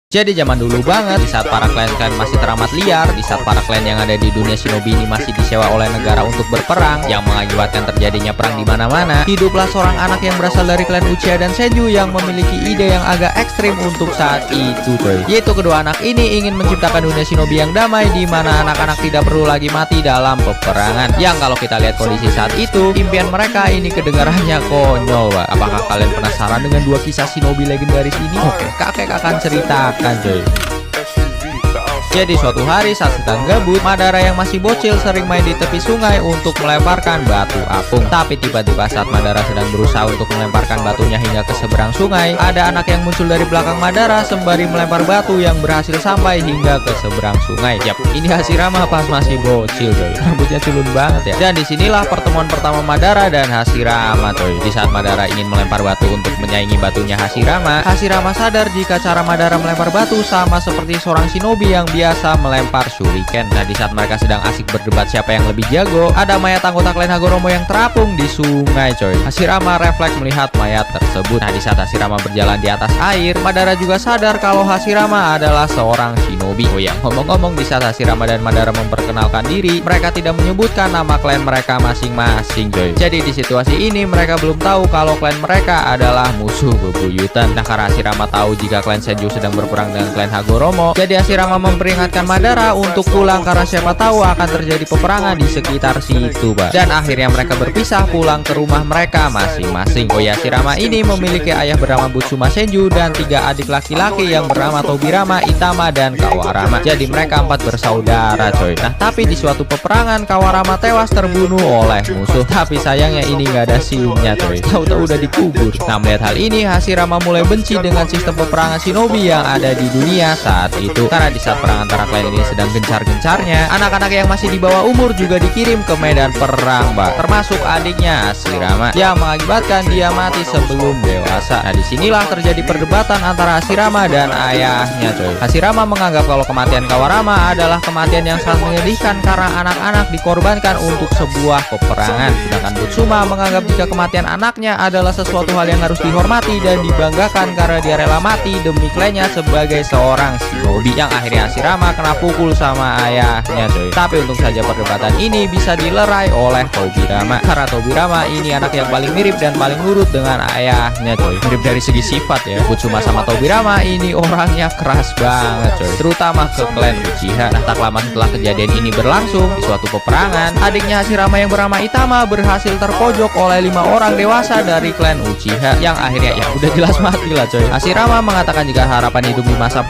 Jadi zaman dulu banget, di saat para klan-klan masih teramat liar, di saat para klan yang ada di dunia shinobi ini masih disewa oleh negara untuk berperang, yang mengakibatkan terjadinya perang di mana-mana, hiduplah seorang anak yang berasal dari klan Uchiha dan Senju yang memiliki ide yang agak ekstrim untuk saat itu, coy. Yaitu kedua anak ini ingin menciptakan dunia shinobi yang damai, di mana anak-anak tidak perlu lagi mati dalam peperangan. Yang kalau kita lihat kondisi saat itu, impian mereka ini kedengarannya konyol, Pak. Apakah kalian penasaran dengan dua kisah shinobi legendaris ini? Oke, kakek akan ceritakan, coy. Jadi suatu hari saat sedang gabut, Madara yang masih bocil sering main di tepi sungai untuk melemparkan batu apung. Tapi tiba-tiba saat Madara sedang berusaha untuk melemparkan batunya hingga ke seberang sungai, ada anak yang muncul dari belakang Madara sembari melempar batu yang berhasil sampai hingga ke seberang sungai. Yap, ini Hashirama pas masih bocil, coy. Rambutnya culun banget ya. Dan disinilah pertemuan pertama Madara dan Hashirama, coy. Di saat Madara ingin melempar batu untuk menyaingi batunya Hashirama, Hashirama sadar jika cara Madara melempar batu sama seperti seorang shinobi yang biasa melempar shuriken. Nah, di saat mereka sedang asik berdebat siapa yang lebih jago, ada mayat anggota klan Hagoromo yang terapung di sungai, coy. Hashirama refleks melihat mayat tersebut. Nah, di saat Hashirama berjalan di atas air, Madara juga sadar kalau Hashirama adalah seorang shinobi. Oh ya, ngomong-ngomong, di saat Hashirama dan Madara memperkenalkan diri, mereka tidak menyebutkan nama klan mereka masing-masing, coy. Jadi di situasi ini mereka belum tahu kalau klan mereka adalah musuh bebuyutan. Nah, karena Hashirama tahu jika klan Senju sedang berperang dengan klan Hagoromo, jadi Hashirama memperingatkan Madara untuk pulang karena siapa tahu akan terjadi peperangan di sekitar situ, Pak. Dan akhirnya mereka berpisah pulang ke rumah mereka masing-masing. Oh ya, Hashirama ini memiliki ayah bernama Butsuma Senju dan 3 adik laki-laki yang bernama Tobirama, Itama, dan Kawarama. Jadi mereka 4 bersaudara, coy. Nah, tapi di suatu peperangan Kawarama tewas terbunuh oleh musuh. Tapi sayangnya ini nggak ada siumnya, coy. Tahu-tahu udah dikubur. Nah, melihat hal ini, Hashirama mulai benci dengan sistem peperangan shinobi yang ada di dunia saat itu. Karena di saat perang antara klan ini sedang gencar-gencarnya, anak-anak yang masih di bawah umur juga dikirim ke medan perang, Pak. Termasuk adiknya Hashirama yang mengakibatkan dia mati sebelum dewasa. Nah, disinilah terjadi perdebatan antara Hashirama dan ayahnya, coy. Hashirama menganggap kalau kematian Kawarama adalah kematian yang sangat menyedihkan karena anak-anak dikorbankan untuk sebuah peperangan. Sedangkan Butsuma menganggap jika kematian anaknya adalah sesuatu hal yang harus dihormati dan dibanggakan karena dia rela mati demi klannya sebagai seorang shinobi. Yang akhirnya Hashirama kena pukul sama ayahnya, coy. Tapi untung saja perdebatan ini bisa dilerai oleh Tobirama, karena Tobirama ini anak yang paling mirip dan paling nurut dengan ayahnya, coy. Mirip dari segi sifat ya. Butsuma sama Tobirama ini orangnya keras banget, coy, terutama ke klan Uchiha. Nah, tak lama setelah kejadian ini berlangsung, di suatu peperangan, adiknya Hashirama yang bernama Itama berhasil terpojok oleh 5 orang dewasa dari klan Uchiha, yang akhirnya ya udah jelas mati lah, coy. Hashirama mengatakan jika harapan hidup di masa perang